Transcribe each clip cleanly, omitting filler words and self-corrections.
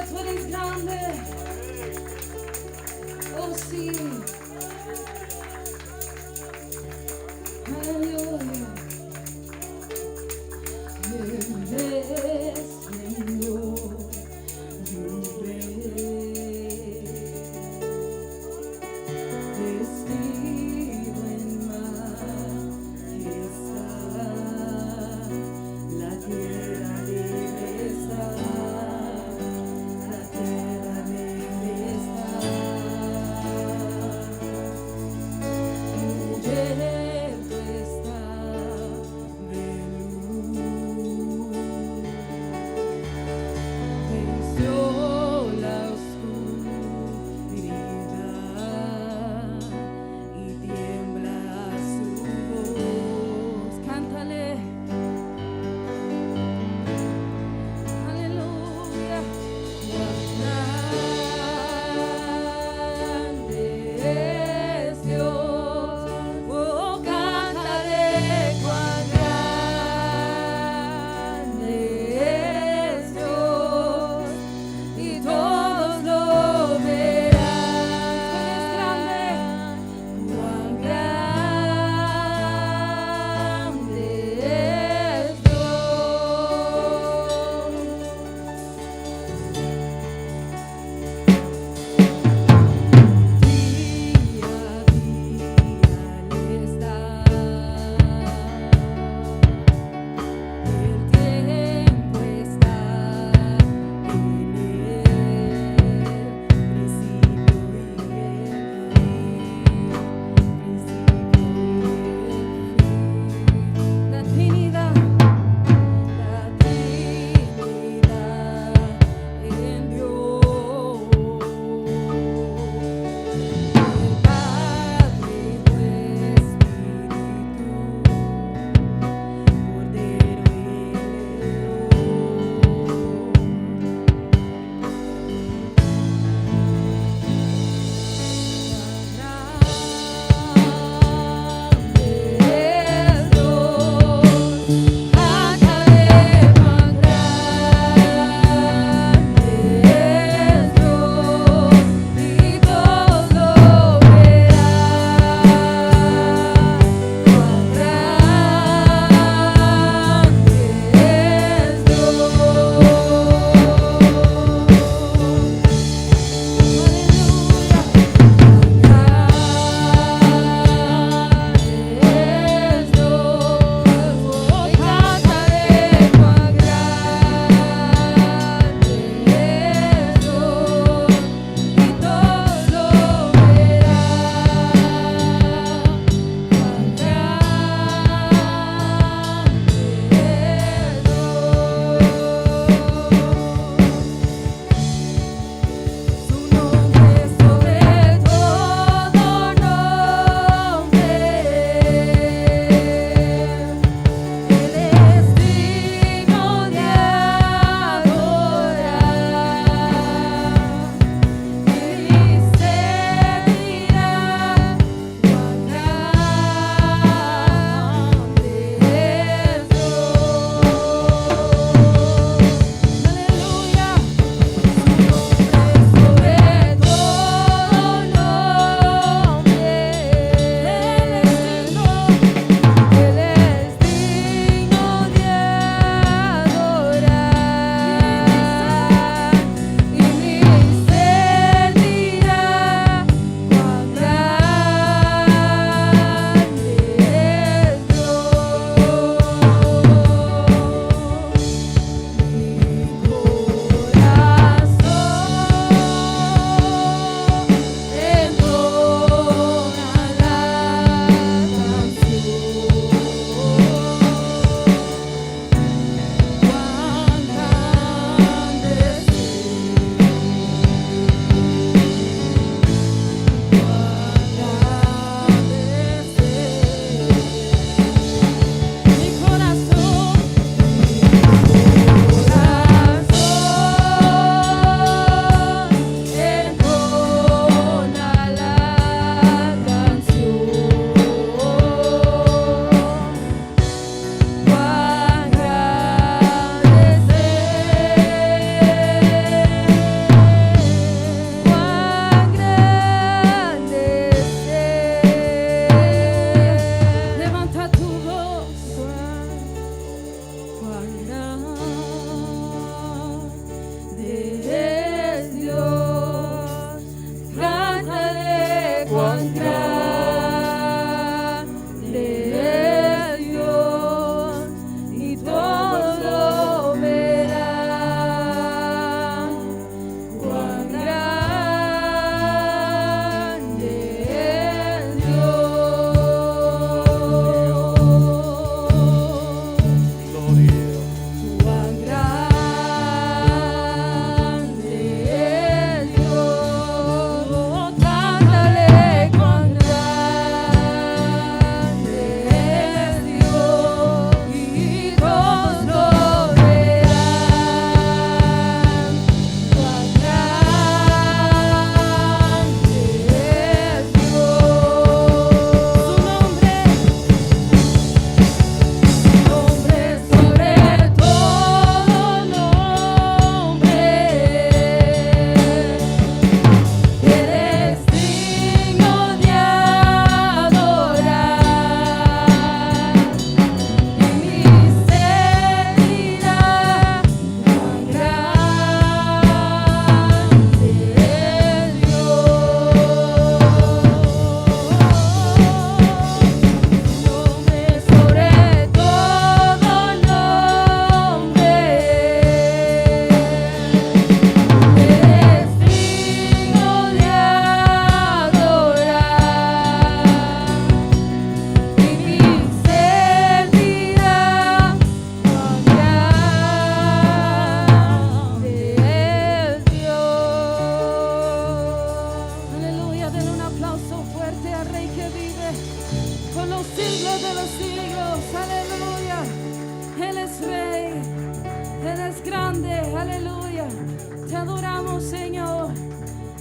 tú eres grande. Oh sí, aleluya. Eres Señor, tu rey, vestido en majestad, la tierra libre está, la tierra libre está.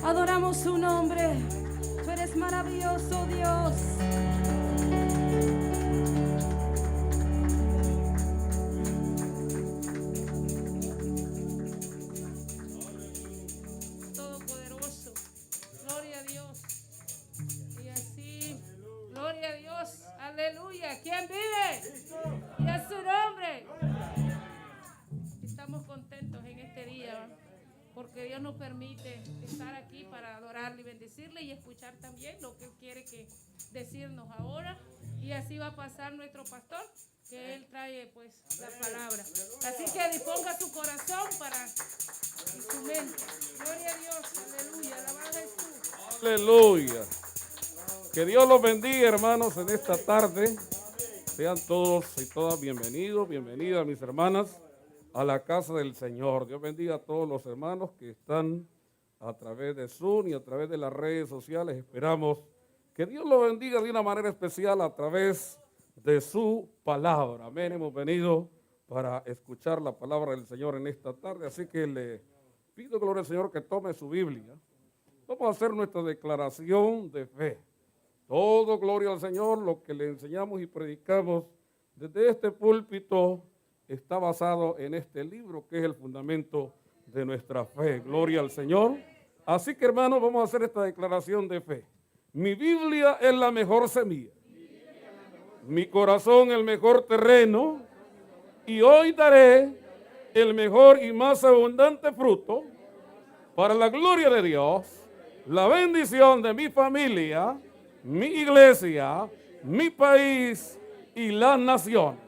Adoramos su nombre. Tú eres maravilloso, Dios. Todopoderoso. Gloria a Dios. Y así, gloria a Dios. Aleluya. ¿Quién vive? Y a su nombre. Estamos contentos en este día, porque Dios nos permite estar aquí para adorarle y bendecirle y escuchar también lo que Él quiere que decirnos ahora. Y así va a pasar nuestro pastor, que Él trae pues la palabra. Así que disponga su corazón y su mente. Gloria a Dios, aleluya, alabado Jesús. Aleluya. Que Dios los bendiga, hermanos, en esta tarde. Sean todos y todas bienvenidos, bienvenidas mis hermanas a la casa del Señor. Dios bendiga a todos los hermanos que están a través de Zoom y a través de las redes sociales. Esperamos que Dios los bendiga de una manera especial a través de su palabra. Amén. Hemos venido para escuchar la palabra del Señor en esta tarde. Así que le pido, gloria al Señor, que tome su Biblia. Vamos a hacer nuestra declaración de fe. Todo, gloria al Señor, lo que le enseñamos y predicamos desde este púlpito está basado en este libro que es el fundamento de nuestra fe. Gloria al Señor. Así que, hermanos, vamos a hacer esta declaración de fe. Mi Biblia es la mejor semilla, mi corazón el mejor terreno, y hoy daré el mejor y más abundante fruto para la gloria de Dios, la bendición de mi familia, mi iglesia, mi país y las naciones.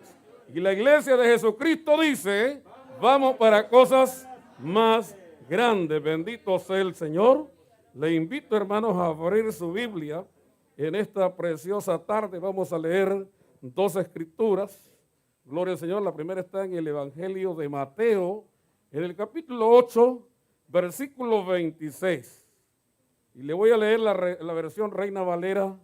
Y la iglesia de Jesucristo dice, vamos para cosas más grandes. Bendito sea el Señor. Le invito, hermanos, a abrir su Biblia en esta preciosa tarde. Vamos a leer dos escrituras. Gloria al Señor. La primera está en el Evangelio de Mateo, en el capítulo 8, versículo 26. Y le voy a leer la versión Reina Valera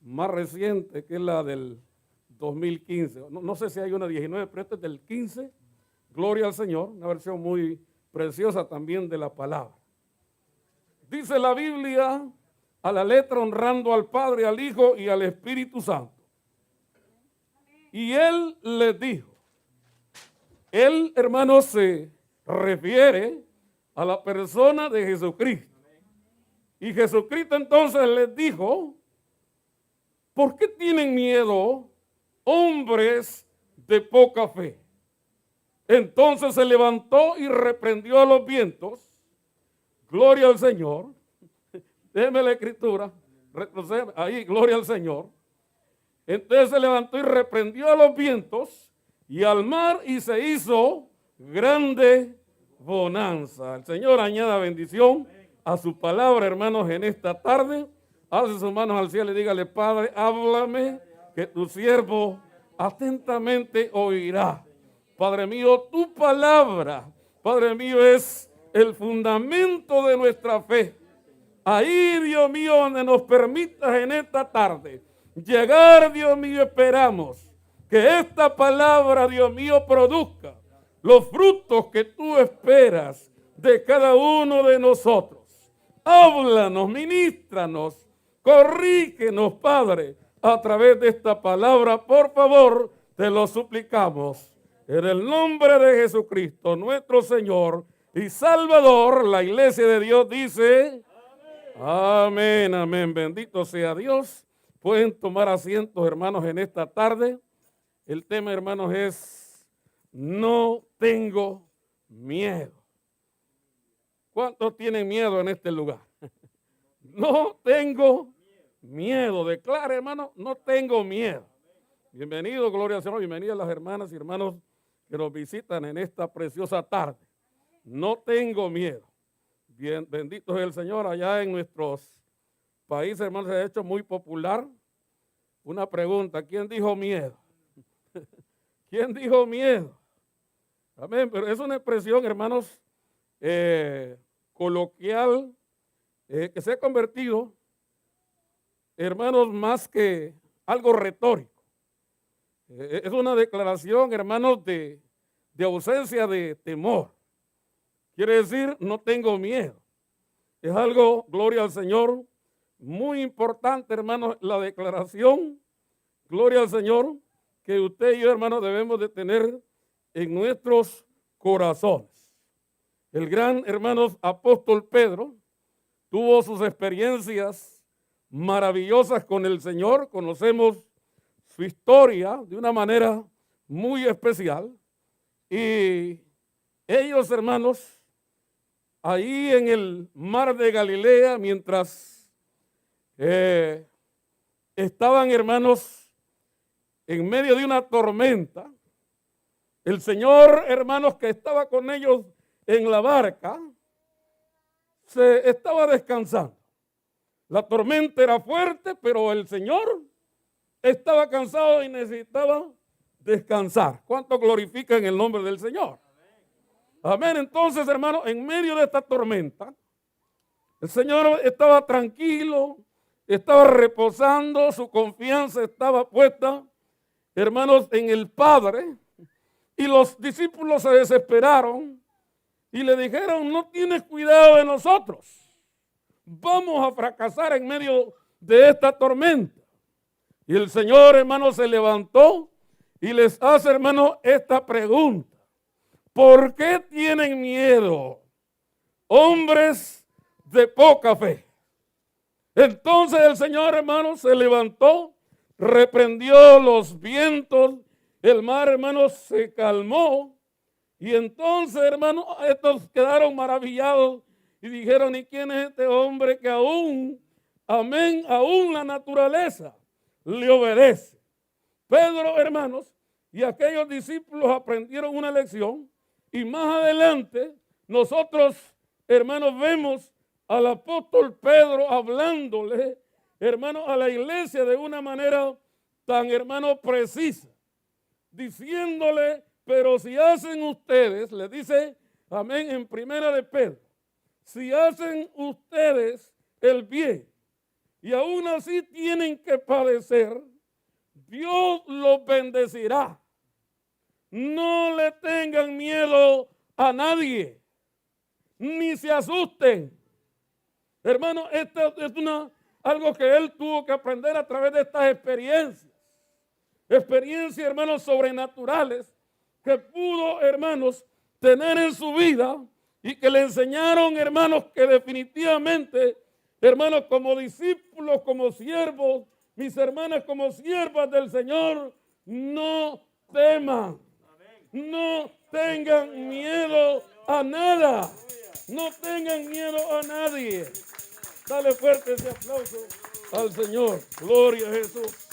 más reciente, que es la del 2015. No sé si hay una 19, pero esta es del 15. Gloria al Señor, una versión muy preciosa también de la palabra. Dice la Biblia a la letra, honrando al Padre, al Hijo y al Espíritu Santo. Y Él les dijo, Él, hermano, se refiere a la persona de Jesucristo. Y Jesucristo entonces les dijo, ¿por qué tienen miedo, hombres de poca fe? Entonces se levantó y reprendió a los vientos. Gloria al Señor. Déjeme la escritura. Ahí, gloria al Señor. Entonces se levantó y reprendió a los vientos y al mar, y se hizo grande bonanza. El Señor añada bendición a su palabra, hermanos, en esta tarde. Alce sus manos al cielo y dígale, Padre, háblame, que tu siervo atentamente oirá. Padre mío, tu palabra, Padre mío, es el fundamento de nuestra fe. Ahí, Dios mío, donde nos permitas en esta tarde llegar, Dios mío, esperamos que esta palabra, Dios mío, produzca los frutos que tú esperas de cada uno de nosotros. Háblanos, ministranos, corrígenos, Padre, a través de esta palabra, por favor, te lo suplicamos. En el nombre de Jesucristo, nuestro Señor y Salvador, la iglesia de Dios dice, amén, amén. Bendito sea Dios. Pueden tomar asientos, hermanos, en esta tarde. El tema, hermanos, es no tengo miedo. ¿Cuántos tienen miedo en este lugar? No tengo miedo. Declara, hermano, no tengo miedo. Bienvenido, gloria al Señor. Bienvenidas las hermanas y hermanos que nos visitan en esta preciosa tarde. No tengo miedo. Bien, bendito es el Señor. Allá en nuestros países, hermanos, se ha hecho muy popular una pregunta. ¿Quién dijo miedo? ¿Quién dijo miedo? Amén. Pero es una expresión, hermanos, coloquial, que se ha convertido, hermanos, más que algo retórico. Es una declaración, hermanos, de ausencia de temor. Quiere decir, no tengo miedo. Es algo, gloria al Señor, muy importante, hermanos, la declaración, gloria al Señor, que usted y yo, hermanos, debemos de tener en nuestros corazones. El gran, hermanos, apóstol Pedro tuvo sus experiencias maravillosas con el Señor. Conocemos su historia de una manera muy especial. Y ellos, hermanos, ahí en el mar de Galilea, mientras estaban, hermanos, en medio de una tormenta, el Señor, hermanos, que estaba con ellos en la barca, se estaba descansando. La tormenta era fuerte, pero el Señor estaba cansado y necesitaba descansar. ¿Cuánto glorifican el nombre del Señor? Amén. Entonces, hermanos, en medio de esta tormenta, el Señor estaba tranquilo, estaba reposando, su confianza estaba puesta, hermanos, en el Padre. Y los discípulos se desesperaron y le dijeron: no tienes cuidado de nosotros, vamos a fracasar en medio de esta tormenta. Y el Señor, hermanos, se levantó y les hace, hermanos, esta pregunta: ¿por qué tienen miedo, hombres de poca fe? Entonces el Señor, hermanos, se levantó, reprendió los vientos, el mar, hermanos, se calmó. Y entonces, hermanos, estos quedaron maravillados y dijeron: ¿y quién es este hombre que aún, amén, aún la naturaleza le obedece? Pedro, hermanos, y aquellos discípulos aprendieron una lección. Y más adelante, nosotros, hermanos, vemos al apóstol Pedro hablándole, hermanos, a la iglesia de una manera tan, hermano, precisa, diciéndole: pero si hacen ustedes, le dice, amén, en primera de Pedro, si hacen ustedes el bien y aún así tienen que padecer, Dios los bendecirá. No le tengan miedo a nadie, ni se asusten. Hermano, esto es algo que él tuvo que aprender a través de estas experiencias. Experiencias, hermanos, sobrenaturales que pudo, hermanos, tener en su vida y que le enseñaron, hermanos, que definitivamente, hermanos, como discípulos, como siervos, mis hermanas como siervas del Señor, no teman, no tengan miedo a nada, no tengan miedo a nadie. Dale fuerte ese aplauso al Señor. Gloria a Jesús.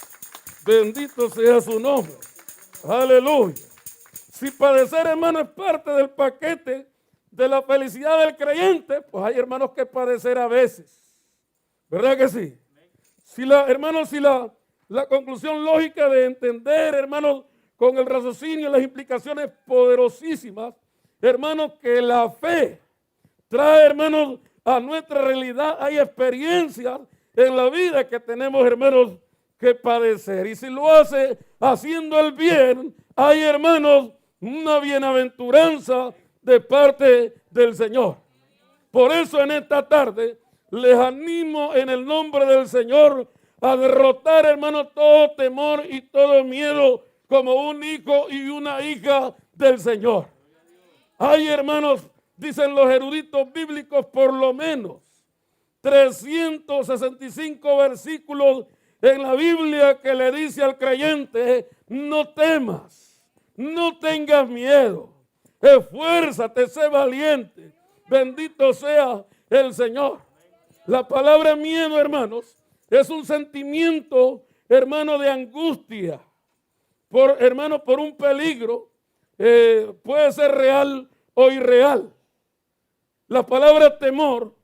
Bendito sea su nombre. Aleluya. Si padecer, hermano, es parte del paquete de la felicidad del creyente, pues hay hermanos que padecer a veces. ¿Verdad que sí? Hermanos, si la conclusión lógica de entender, hermanos, con el raciocinio, las implicaciones poderosísimas, hermanos, que la fe trae, hermanos, a nuestra realidad, hay experiencias en la vida que tenemos, hermanos, que padecer. Y si lo hace haciendo el bien, hay, hermanos, una bienaventuranza de parte del Señor. Por eso en esta tarde les animo en el nombre del Señor a derrotar, hermanos, todo temor y todo miedo como un hijo y una hija del Señor. Hay, hermanos, dicen los eruditos bíblicos, por lo menos 365 versículos en la Biblia que le dice al creyente: no temas, no tengas miedo, esfuérzate, sé valiente, bendito sea el Señor. La palabra miedo, hermanos, es un sentimiento, hermano, de angustia, por un peligro, puede ser real o irreal. La palabra temor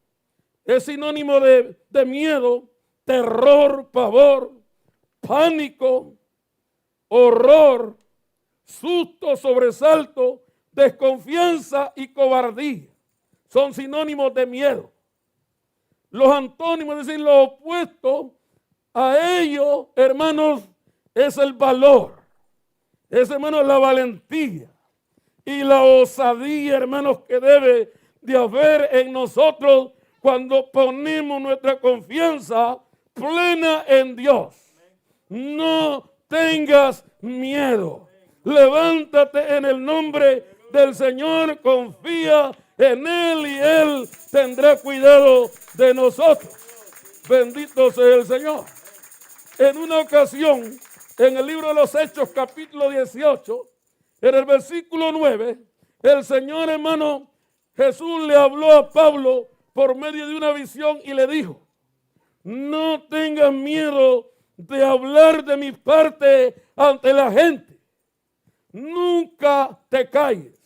es sinónimo de miedo, terror, pavor, pánico, horror, susto, sobresalto, desconfianza y cobardía. Son sinónimos de miedo. Los antónimos, es decir, lo opuesto a ello, hermanos, es el valor. Es, hermanos, la valentía y la osadía, hermanos, que debe de haber en nosotros cuando ponemos nuestra confianza plena en Dios. No tengas miedo. Levántate en el nombre del Señor, confía en Él y Él tendrá cuidado de nosotros. Bendito sea el Señor. En una ocasión, en el libro de los Hechos, capítulo 18, en el versículo 9, el Señor, hermano, Jesús le habló a Pablo por medio de una visión y le dijo: no tengas miedo de hablar de mi parte ante la gente. Nunca te calles.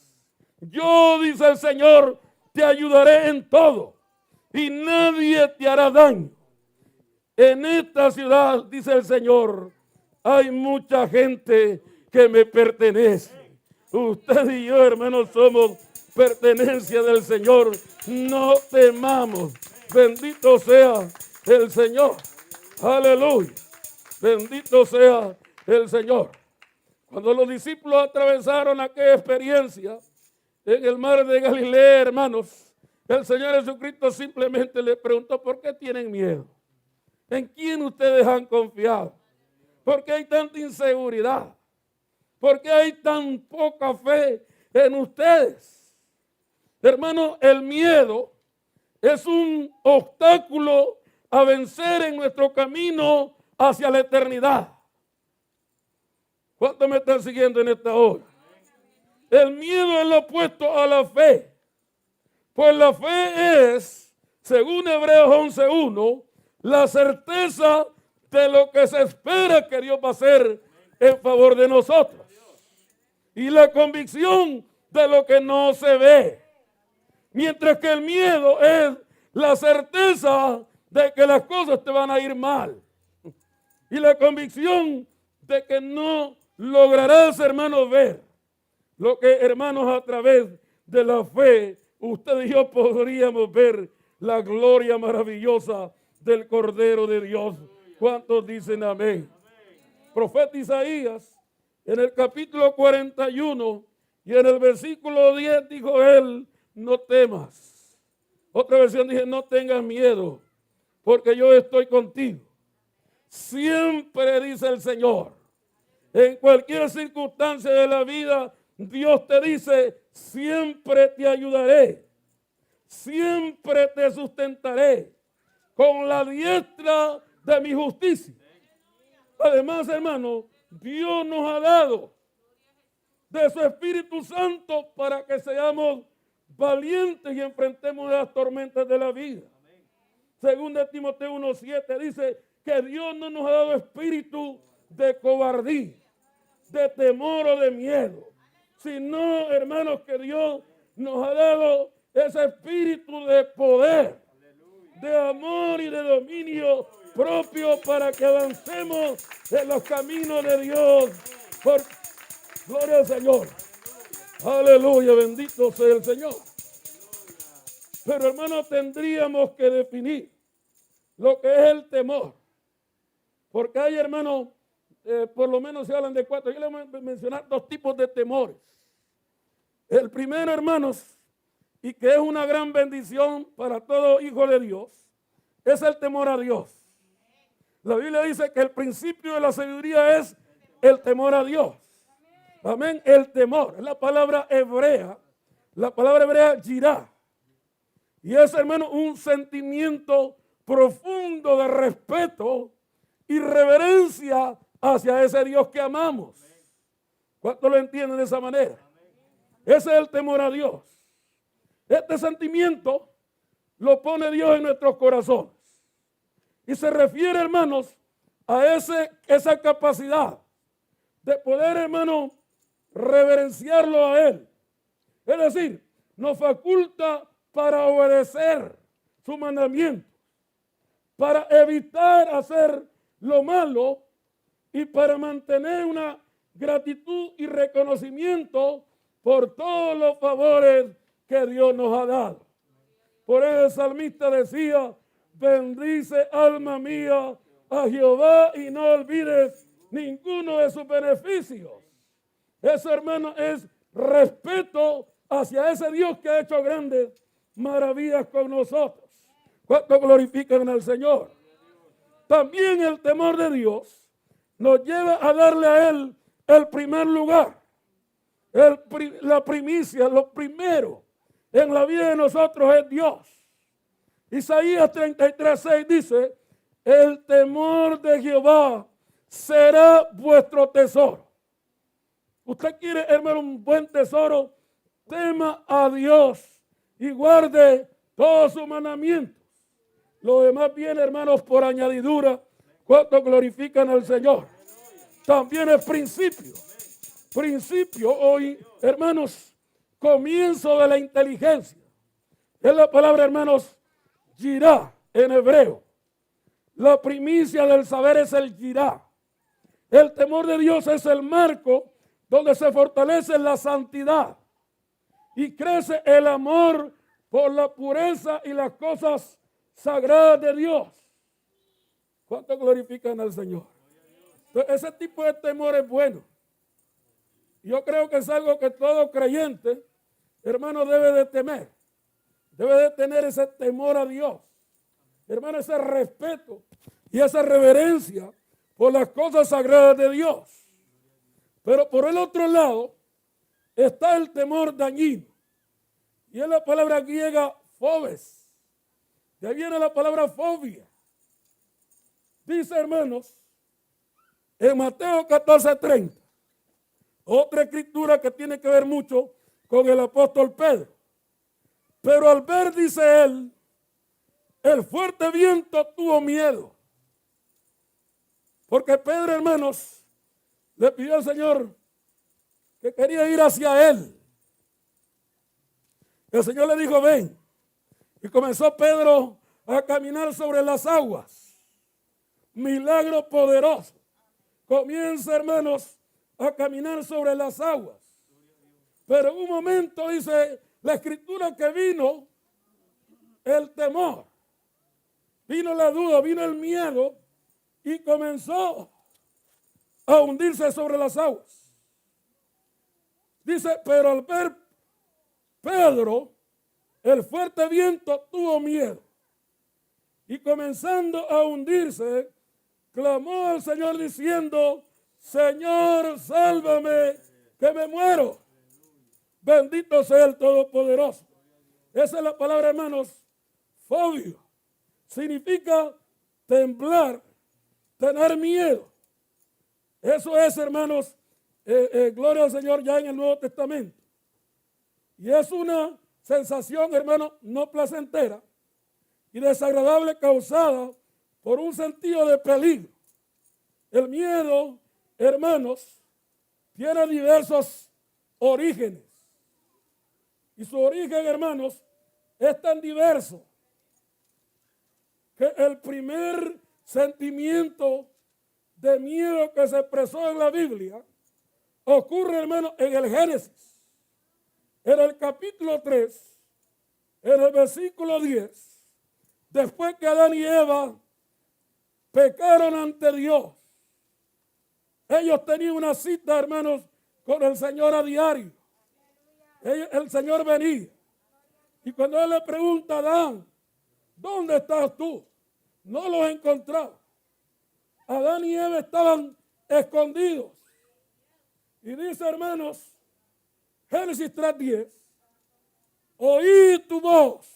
Yo, dice el Señor, te ayudaré en todo y nadie te hará daño. En esta ciudad, dice el Señor, hay mucha gente que me pertenece. Usted y yo, hermanos, somos pertenencia del Señor. No temamos. Bendito sea el Señor. Aleluya. Bendito sea el Señor. Cuando los discípulos atravesaron aquella experiencia en el mar de Galilea, hermanos, el Señor Jesucristo simplemente le preguntó: ¿por qué tienen miedo? ¿En quién ustedes han confiado? ¿Por qué hay tanta inseguridad? ¿Por qué hay tan poca fe en ustedes? Hermano, el miedo es un obstáculo a vencer en nuestro camino hacia la eternidad. ¿Cuántos me están siguiendo en esta hora? El miedo es lo opuesto a la fe. Pues la fe es, según Hebreos 11:1, la certeza de lo que se espera que Dios va a hacer en favor de nosotros. Y la convicción de lo que no se ve. Mientras que el miedo es la certeza de que las cosas te van a ir mal. Y la convicción de que no lograrás, hermanos, ver lo que, hermanos, a través de la fe, usted y yo podríamos ver la gloria maravillosa del Cordero de Dios. ¿Cuántos dicen amén? Profeta Isaías, en el capítulo 41 y en el versículo 10 dijo él: no temas. Otra versión dice: no tengas miedo, porque yo estoy contigo. Siempre, dice el Señor, en cualquier circunstancia de la vida, Dios te dice: siempre te ayudaré, siempre te sustentaré con la diestra de mi justicia. Además, hermano, Dios nos ha dado de su Espíritu Santo para que seamos valientes y enfrentemos las tormentas de la vida. Según de Timoteo 1:7 dice que Dios no nos ha dado espíritu de cobardía, de temor o de miedo, sino, hermanos, que Dios nos ha dado ese espíritu de poder, de amor y de dominio propio para que avancemos en los caminos de Dios. Por gloria al Señor. Aleluya, bendito sea el Señor. Pero, hermanos, tendríamos que definir lo que es el temor. Porque hay, hermanos, por lo menos se hablan de 4. Yo les voy a mencionar 2 tipos de temores. El primero, hermanos, y que es una gran bendición para todo hijo de Dios, es el temor a Dios. La Biblia dice que el principio de la sabiduría es el temor a Dios. Amén. El temor es la palabra hebrea yirá. Y es, hermano, un sentimiento profundo de respeto y reverencia hacia ese Dios que amamos. ¿Cuántos lo entienden de esa manera? Ese es el temor a Dios. Este sentimiento lo pone Dios en nuestros corazones. Y se refiere, hermanos, a esa capacidad de poder, hermano, reverenciarlo a Él. Es decir, nos faculta para obedecer su mandamiento, para evitar hacer lo malo y para mantener una gratitud y reconocimiento por todos los favores que Dios nos ha dado. Por eso el salmista decía: bendice, alma mía, a Jehová y no olvides ninguno de sus beneficios. Eso, hermano, es respeto hacia ese Dios que ha hecho grandes maravillas con nosotros. ¿Cuánto glorifican al Señor? También el temor de Dios nos lleva a darle a Él el primer lugar, la primicia, lo primero en la vida de nosotros es Dios. Isaías 33:6 dice, el temor de Jehová será vuestro tesoro. Usted quiere, hermano, un buen tesoro, tema a Dios y guarde todos sus mandamientos. Lo demás viene, hermanos, por añadidura. ¿Cuánto glorifican al Señor? También es principio. Principio hoy, hermanos, comienzo de la inteligencia. Es la palabra, hermanos, yirá en hebreo. La primicia del saber es el yirá. El temor de Dios es el marco donde se fortalece la santidad y crece el amor por la pureza y las cosas sagradas de Dios. ¿Cuánto glorifican al Señor? Entonces, ese tipo de temor es bueno. Yo creo que es algo que todo creyente, hermano, debe de temer. Debe de tener ese temor a Dios. Hermano, ese respeto y esa reverencia por las cosas sagradas de Dios. Pero por el otro lado está el temor dañino. Y es la palabra griega phobes. De ahí viene la palabra fobia. Dice, hermanos, en Mateo 14:30, otra escritura que tiene que ver mucho con el apóstol Pedro. Pero al ver, dice él, el fuerte viento tuvo miedo. Porque Pedro, hermanos, le pidió al Señor que quería ir hacia él. El Señor le dijo, ven. Y comenzó Pedro a caminar sobre las aguas. Milagro poderoso. Comienza, hermanos, a caminar sobre las aguas. Pero en un momento dice la escritura que vino el temor, vino la duda, vino el miedo y comenzó a hundirse sobre las aguas. Dice, pero al ver Pedro, el fuerte viento tuvo miedo y comenzando a hundirse, clamó al Señor diciendo, Señor, sálvame, que me muero. Bendito sea el Todopoderoso. Esa es la palabra, hermanos, fobio. Significa temblar, tener miedo. Eso es, hermanos, gloria al Señor ya en el Nuevo Testamento. Y es una sensación, hermano, no placentera y desagradable causada por un sentido de peligro. El miedo, hermanos, tiene diversos orígenes. Y su origen, hermanos, es tan diverso que el primer sentimiento de miedo que se expresó en la Biblia ocurre, hermanos, en el Génesis. En el capítulo 3, en el versículo 10, después que Adán y Eva pecaron ante Dios, ellos tenían una cita, hermanos, con el Señor a diario. El Señor venía. Y cuando Él le pregunta a Adán, ¿dónde estás tú? No los encontraba. Adán y Eva estaban escondidos. Y dice, hermanos, Génesis 3:10, oí tu voz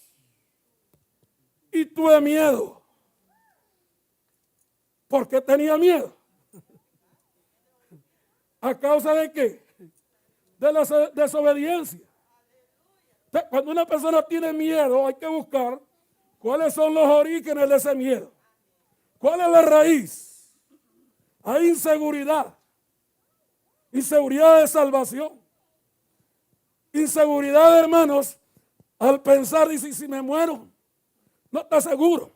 y tuve miedo. ¿Por qué tenía miedo? ¿A causa de qué? De la desobediencia. Cuando una persona tiene miedo, hay que buscar cuáles son los orígenes de ese miedo. ¿Cuál es la raíz? Hay inseguridad. Inseguridad de salvación. Inseguridad, hermanos, al pensar, dice, si me muero, no está seguro.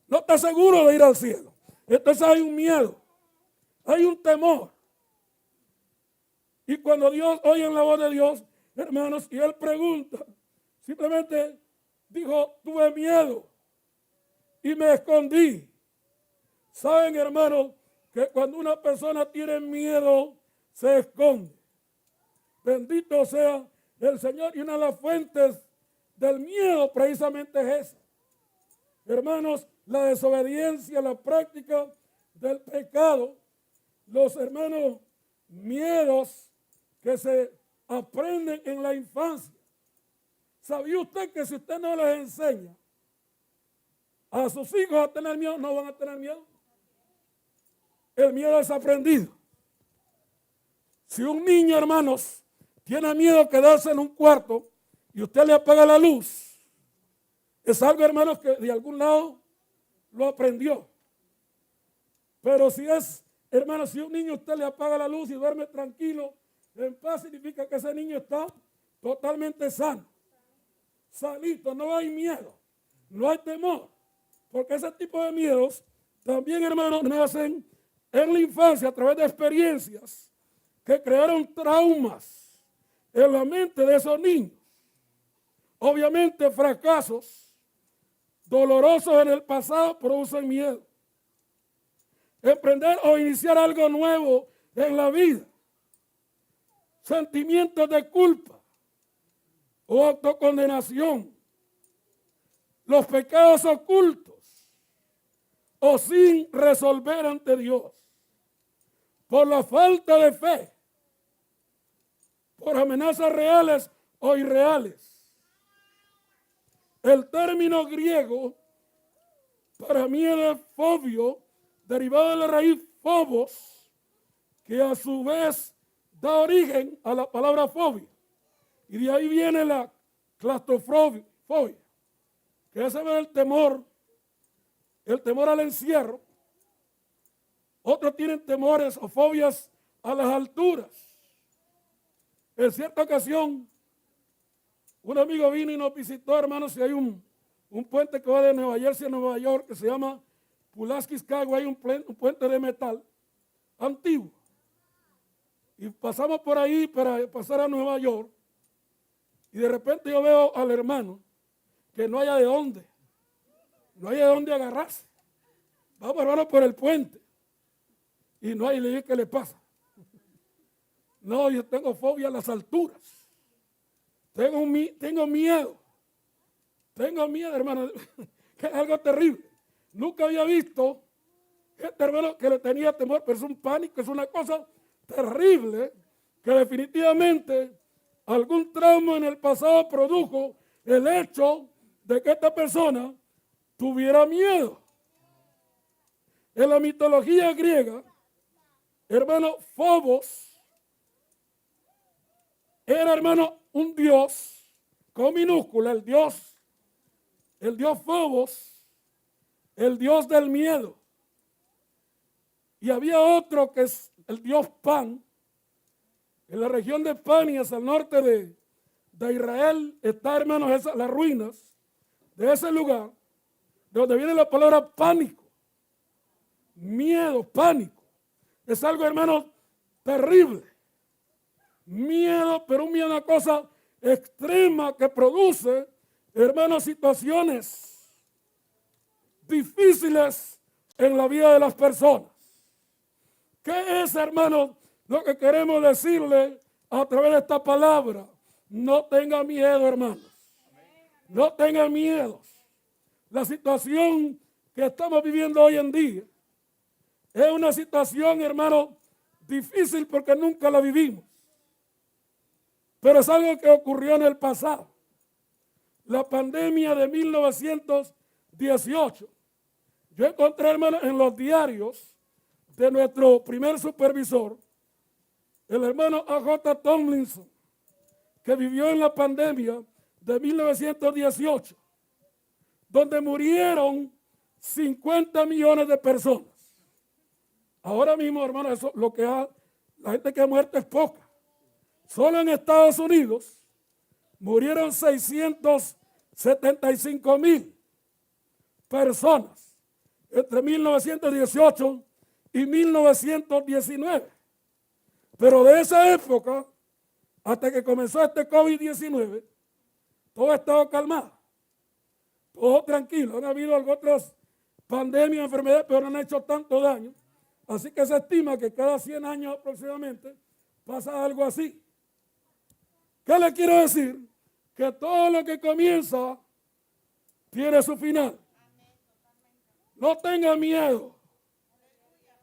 No está seguro de ir al cielo. Entonces hay un miedo. Hay un temor. Y cuando Dios oye la voz de Dios, hermanos, y Él pregunta, simplemente dijo, tuve miedo y me escondí. Saben, hermanos, que cuando una persona tiene miedo, se esconde. Bendito sea el Señor. Y una de las fuentes del miedo precisamente es esa. hermanos, la desobediencia, la práctica del pecado, los hermanos, miedos que se aprenden en la infancia. ¿Sabía usted que si usted no les enseña a sus hijos a tener miedo, no van a tener miedo? El miedo es aprendido. Si un niño, hermanos, tiene miedo a quedarse en un cuarto y usted le apaga la luz, es algo, hermanos, que de algún lado lo aprendió. Pero si es, hermanos, si un niño usted le apaga la luz y duerme tranquilo, en paz, significa que ese niño está totalmente sano, sanito, no hay miedo, no hay temor, porque ese tipo de miedos también, hermanos, nacen en la infancia a través de experiencias que crearon traumas en la mente de esos niños. Obviamente fracasos dolorosos en el pasado producen miedo. Emprender o iniciar algo nuevo en la vida, sentimientos de culpa o autocondenación, los pecados ocultos o sin resolver ante Dios, por la falta de fe, por amenazas reales o irreales. El término griego para miedo es fobio, derivado de la raíz phobos, que a su vez da origen a la palabra fobia. Y de ahí viene la claustrofobia, que es el temor al encierro. Otros tienen temores o fobias a las alturas. En cierta ocasión, un amigo vino y nos visitó, hermanos, y hay un puente que va de Nueva Jersey a Nueva York que se llama Pulaski Skyway, hay un puente de metal antiguo. Y pasamos por ahí para pasar a Nueva York. Y de repente yo veo al hermano que no haya de dónde agarrarse. Vamos, hermano, por el puente. Y no hay, le dije, ¿qué le pasa? No, yo tengo fobia a las alturas. Tengo miedo. Tengo miedo, hermano. Que es algo terrible. Nunca había visto este hermano que le tenía temor, pero es un pánico, es una cosa terrible que definitivamente algún trauma en el pasado produjo el hecho de que esta persona tuviera miedo. En la mitología griega, hermano, Phobos era, hermano, un dios con minúscula, el dios Phobos, el dios del miedo. Y había otro que es el dios Pan. En la región de Panias, al norte de Israel, está, hermanos, las ruinas de ese lugar, de donde viene la palabra pánico. Miedo, pánico. Es algo, hermanos, terrible. Miedo, pero un miedo es una cosa extrema que produce, hermanos, situaciones difíciles en la vida de las personas. ¿Qué es, hermanos, lo que queremos decirle a través de esta palabra? No tenga miedo, hermanos. No tenga miedo. La situación que estamos viviendo hoy en día es una situación, hermano, difícil porque nunca la vivimos. Pero es algo que ocurrió en el pasado. La pandemia de 1918. Yo encontré, hermano, en los diarios de nuestro primer supervisor, el hermano A.J. Tomlinson, que vivió en la pandemia de 1918, donde murieron 50 millones de personas. Ahora mismo, hermano, eso, la gente que ha muerto es poca. Solo en Estados Unidos murieron 675,000 personas entre 1918 y 1919. Pero de esa época hasta que comenzó este COVID-19, todo ha estado calmado, todo tranquilo. Han habido otras pandemias, enfermedades, pero no han hecho tanto daño. Así que se estima que cada 100 años aproximadamente pasa algo así. ¿Qué le quiero decir? Que todo lo que comienza tiene su final. No tenga miedo.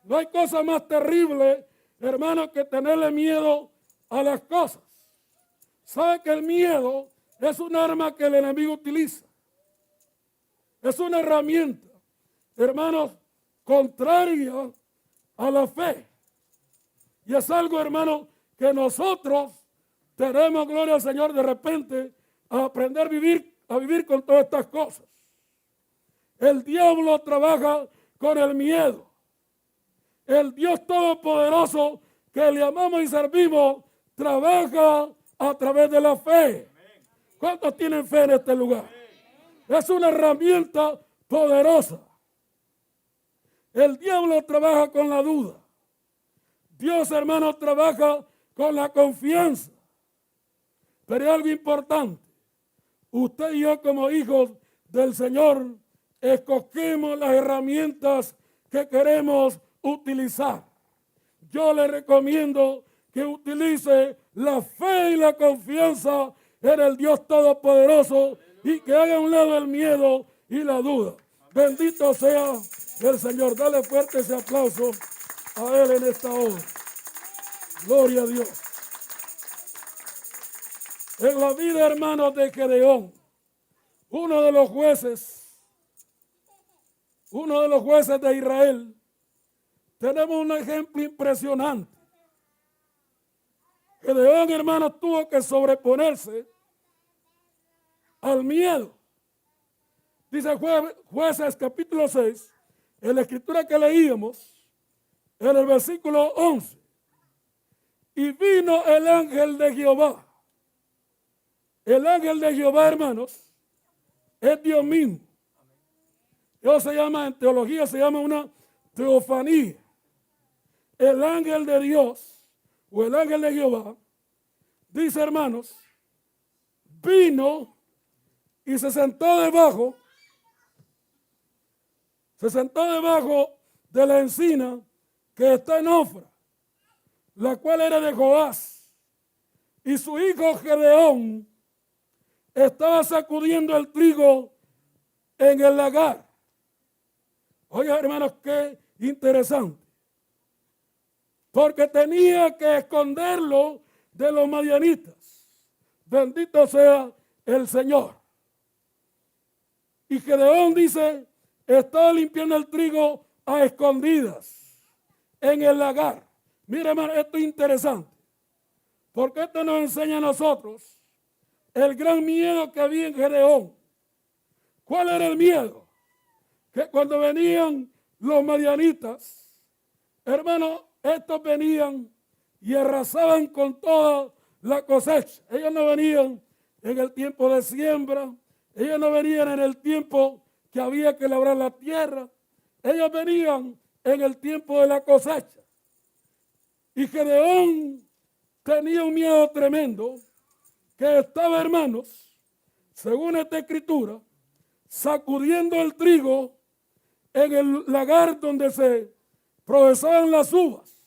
No hay cosa más terrible, hermano, que tenerle miedo a las cosas. Sabe que el miedo es un arma que el enemigo utiliza. Es una herramienta, hermanos, contraria a la fe. Y es algo, hermano, que nosotros tenemos, gloria al Señor, de repente a aprender a vivir con todas estas cosas. El diablo trabaja con el miedo. El Dios Todopoderoso que le amamos y servimos trabaja a través de la fe. ¿Cuántos tienen fe en este lugar? Es una herramienta poderosa. El diablo trabaja con la duda. Dios, hermano, trabaja con la confianza. Pero hay algo importante. Usted y yo, como hijos del Señor, escogemos las herramientas que queremos utilizar. Yo le recomiendo que utilice la fe y la confianza en el Dios Todopoderoso y que haga a un lado el miedo y la duda. Bendito sea el Señor. Dale fuerte ese aplauso a Él en esta hora. Gloria a Dios. En la vida, hermanos, de Gedeón, uno de los jueces de Israel, tenemos un ejemplo impresionante. Gedeón, hermanos, tuvo que sobreponerse al miedo. Dice Jueces capítulo 6, en la escritura que leíamos, en el versículo 11. Y vino el ángel de Jehová. El ángel de Jehová, hermanos, es Dios mismo. Dios se llama, en teología se llama una teofanía. El ángel de Dios, o el ángel de Jehová, dice, hermanos, vino y se sentó debajo de la encina que está en Ofra, la cual era de Joás. Y su hijo Gedeón estaba sacudiendo el trigo en el lagar. Oiga, hermanos, qué interesante. Porque tenía que esconderlo de los madianitas. Bendito sea el Señor. Y Gedeón dice, estaba limpiando el trigo a escondidas en el lagar. Mira, hermano, esto es interesante. Porque esto nos enseña a nosotros el gran miedo que había en Gedeón. ¿Cuál era el miedo? Que cuando venían los madianitas, hermanos, estos venían y arrasaban con toda la cosecha. Ellos no venían en el tiempo de siembra, ellos no venían en el tiempo que había que labrar la tierra, ellos venían en el tiempo de la cosecha. Y Gedeón tenía un miedo tremendo, que estaba, hermanos, según esta escritura, sacudiendo el trigo en el lagar donde se procesaban las uvas,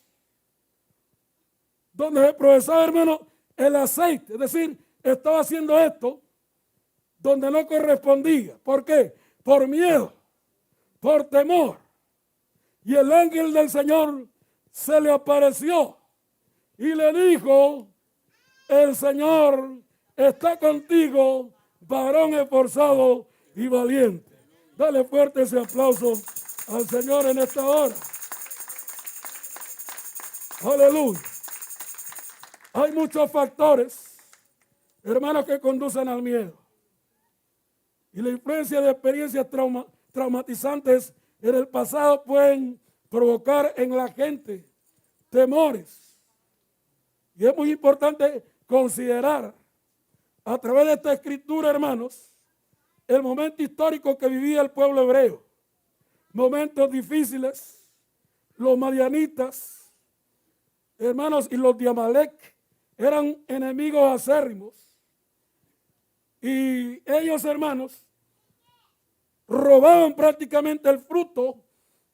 donde se procesaba, hermano, el aceite. Es decir, estaba haciendo esto donde no correspondía. ¿Por qué? Por miedo, por temor. Y el ángel del Señor se le apareció y le dijo, el Señor está contigo, varón esforzado y valiente. Dale fuerte ese aplauso al Señor en esta hora. Aleluya. Hay muchos factores, hermanos, que conducen al miedo. Y la influencia de experiencias traumatizantes en el pasado pueden provocar en la gente temores. Y es muy importante considerar a través de esta escritura, hermanos, el momento histórico que vivía el pueblo hebreo. Momentos difíciles, los madianitas, hermanos, y los de Amalek eran enemigos acérrimos. Y ellos, hermanos, robaban prácticamente el fruto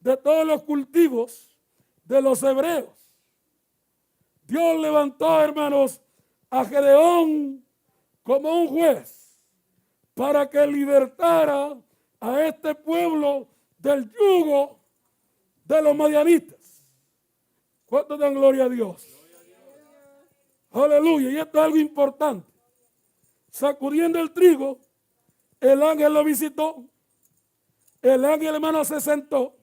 de todos los cultivos de los hebreos. Dios levantó, hermanos, a Gedeón como un juez para que libertara a este pueblo del yugo de los madianitas. ¿Cuántos dan gloria a Dios? Aleluya. Y esto es algo importante. Sacudiendo el trigo, el ángel lo visitó. El ángel, hermano, se sentó.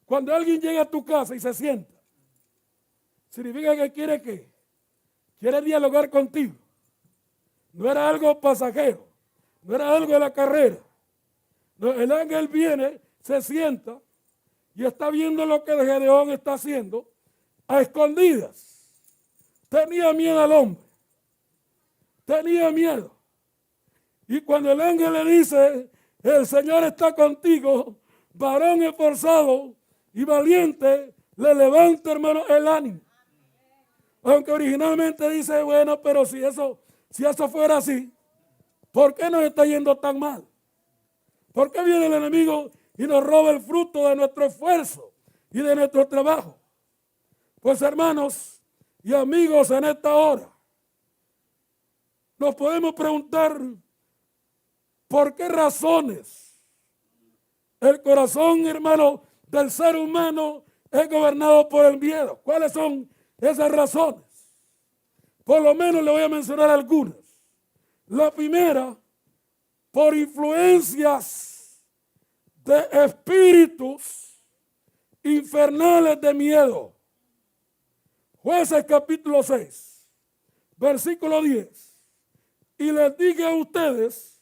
Cuando alguien llega a tu casa y se sienta, significa que quiere ¿qué? Quiere dialogar contigo. No era algo pasajero, no era algo de la carrera. No, el ángel viene, se sienta y está viendo lo que Gedeón está haciendo a escondidas. Tenía miedo al hombre, tenía miedo. Y cuando el ángel le dice, el Señor está contigo, varón esforzado y valiente, le levanta, hermano, el ánimo. Aunque originalmente dice, bueno, pero si eso fuera así, ¿por qué nos está yendo tan mal? ¿Por qué viene el enemigo y nos roba el fruto de nuestro esfuerzo y de nuestro trabajo? Pues hermanos y amigos, en esta hora nos podemos preguntar por qué razones el corazón, hermano, del ser humano es gobernado por el miedo. ¿Cuáles son esas razones? Por lo menos le voy a mencionar algunas. La primera, por influencias de espíritus infernales de miedo. Jueces capítulo 6, versículo 10. Y les dije a ustedes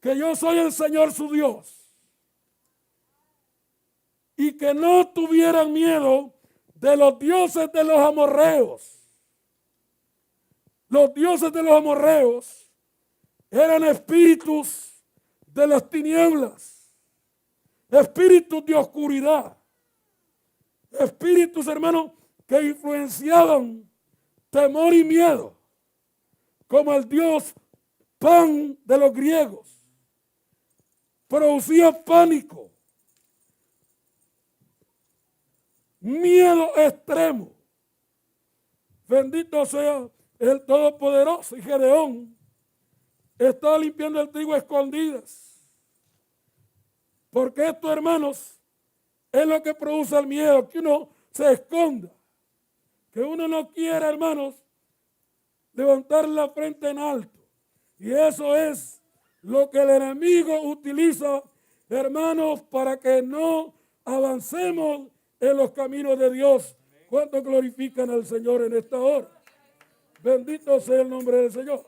que yo soy el Señor su Dios, y que no tuvieran miedo de los dioses de los amorreos. Los dioses de los amorreos eran espíritus de las tinieblas, espíritus de oscuridad, espíritus, hermanos, que influenciaban temor y miedo, como el dios Pan de los griegos. Producía pánico, miedo extremo. Bendito sea el Todopoderoso. Y Gedeón estaba limpiando el trigo a escondidas. Porque esto, hermanos, es lo que produce el miedo, que uno se esconda, que uno no quiere, hermanos, levantar la frente en alto. Y eso es lo que el enemigo utiliza, hermanos, para que no avancemos en los caminos de Dios. ¿Cuántos glorifican al Señor en esta hora? Bendito sea el nombre del Señor.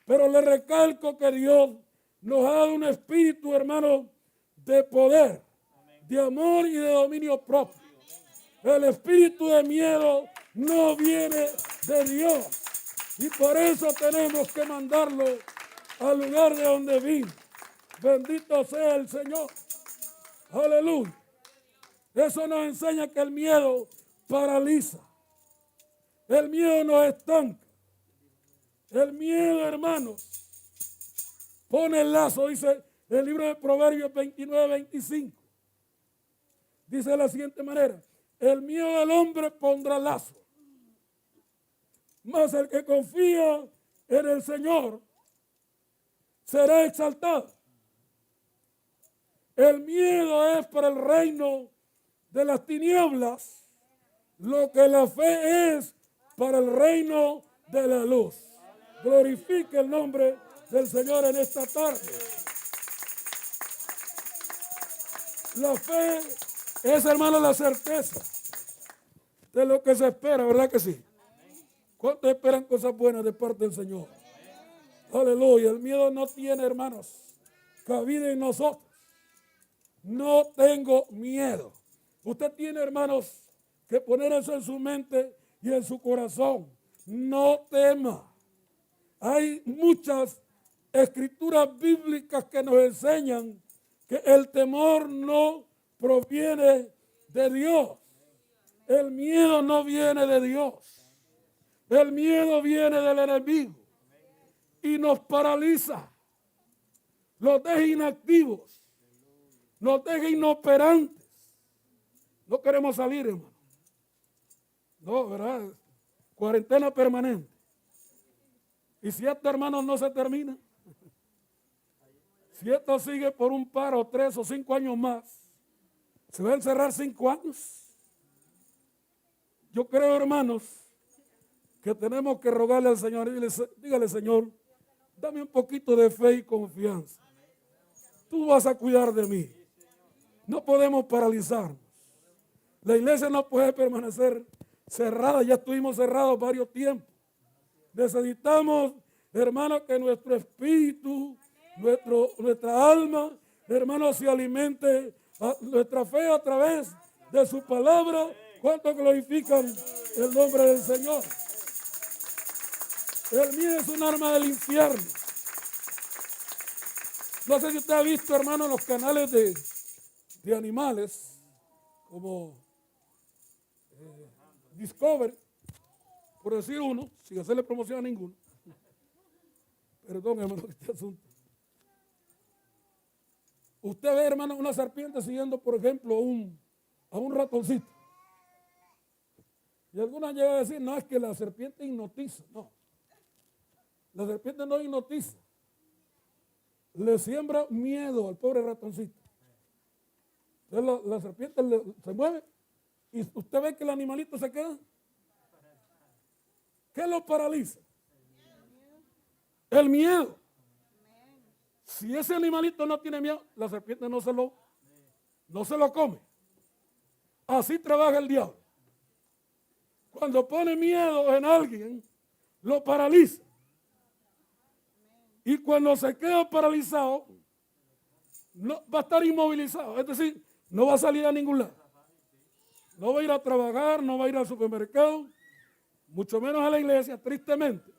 Pero le recalco que Dios nos ha dado un espíritu, hermano, de poder, de amor y de dominio propio. El espíritu de miedo no viene de Dios. Y por eso tenemos que mandarlo al lugar de donde vino. Bendito sea el Señor. Aleluya. Eso nos enseña que el miedo paraliza. El miedo nos estanca. El miedo, hermanos, pone el lazo, dice el libro de Proverbios 29-25. Dice de la siguiente manera: el miedo del hombre pondrá lazo, mas el que confía en el Señor será exaltado. El miedo es para el reino de las tinieblas lo que la fe es para el reino de la luz. Glorifique el nombre del Señor en esta tarde. La fe es, hermano, la certeza de lo que se espera, ¿verdad que sí? ¿Cuántos esperan cosas buenas de parte del Señor? Aleluya. El miedo no tiene, hermanos, cabida en nosotros. No tengo miedo. Usted tiene, hermanos, que poner eso en su mente y en su corazón. No tema. Hay muchas escrituras bíblicas que nos enseñan que el temor no proviene de Dios. El miedo no viene de Dios. El miedo viene del enemigo y nos paraliza, nos deja inactivos, nos deja inoperantes. No queremos salir, hermano. No, ¿verdad? Cuarentena permanente. Y si esto, hermanos, no se termina, Si esto sigue por un par o 3 o 5 años más, se va a encerrar 5 años. Yo creo, hermanos, que tenemos que rogarle al Señor y dígale, Señor, dame un poquito de fe y confianza. Tú vas a cuidar de mí. No podemos paralizarnos. La iglesia no puede permanecer cerrada. Ya estuvimos cerrados varios tiempos. Necesitamos, hermanos, que nuestro espíritu, nuestra alma, hermanos, se alimente nuestra fe a través de su palabra. ¿Cuántos glorifican el nombre del Señor? El miedo es un arma del infierno. No sé si usted ha visto, hermano, los canales de animales, como Discovery, por decir uno, sin hacerle promoción a ninguno. Perdón, hermano, este asunto. Usted ve, hermano, una serpiente siguiendo, por ejemplo, a un ratoncito. Y algunos llegan a decir, no, es que la serpiente hipnotiza. No, la serpiente no hipnotiza. Le siembra miedo al pobre ratoncito. Entonces la serpiente se mueve y usted ve que el animalito se queda. ¿Qué lo paraliza? El miedo. Si ese animalito no tiene miedo, la serpiente no se lo come. Así trabaja el diablo. Cuando pone miedo en alguien, lo paraliza. Y cuando se queda paralizado, no, va a estar inmovilizado. Es decir, no va a salir a ningún lado. No va a ir a trabajar, no va a ir al supermercado, mucho menos a la iglesia, tristemente.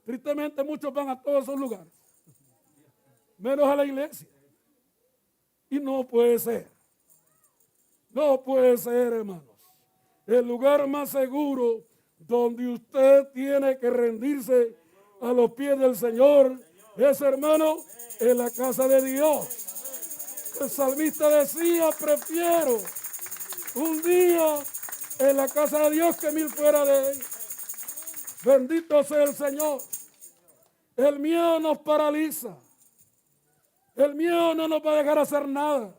Tristemente muchos van a todos esos lugares, menos a la iglesia. Y no puede ser. No puede ser, hermanos. El lugar más seguro donde usted tiene que rendirse a los pies del Señor es, hermano, en la casa de Dios. El salmista decía, prefiero un día en la casa de Dios que 1000 fuera de él. Bendito sea el Señor. El miedo nos paraliza. El miedo no nos va a dejar hacer nada.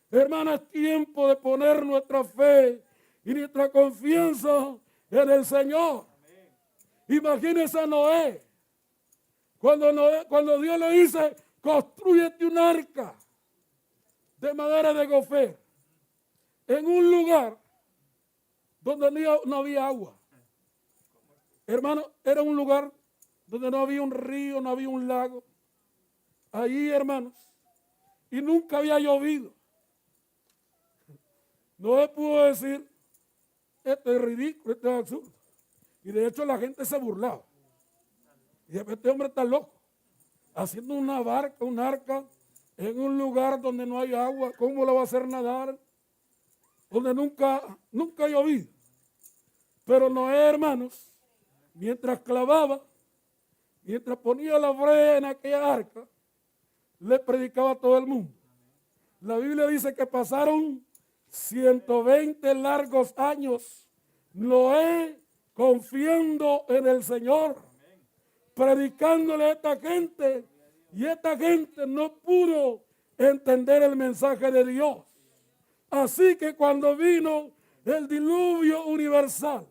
Hermano, es tiempo de poner nuestra fe y nuestra confianza en el Señor. Imagínese a Noé. Cuando Dios le dice, construyete un arca de madera de gofer en un lugar donde no había agua. Hermano, era un lugar donde no había un río, no había un lago. Allí, hermanos, y nunca había llovido. Noé pudo decir, esto es ridículo, esto es absurdo. Y de hecho la gente se burlaba. Y dice, este hombre está loco, haciendo una barca, un arca, en un lugar donde no hay agua, ¿cómo lo va a hacer nadar? Donde nunca ha llovido. Pero Noé, hermanos, mientras clavaba, mientras ponía la brea en aquella arca, le predicaba a todo el mundo. La Biblia dice que pasaron 120 largos años Noé confiando en el Señor, predicándole a esta gente, y esta gente no pudo entender el mensaje de Dios. Así que cuando vino el diluvio universal,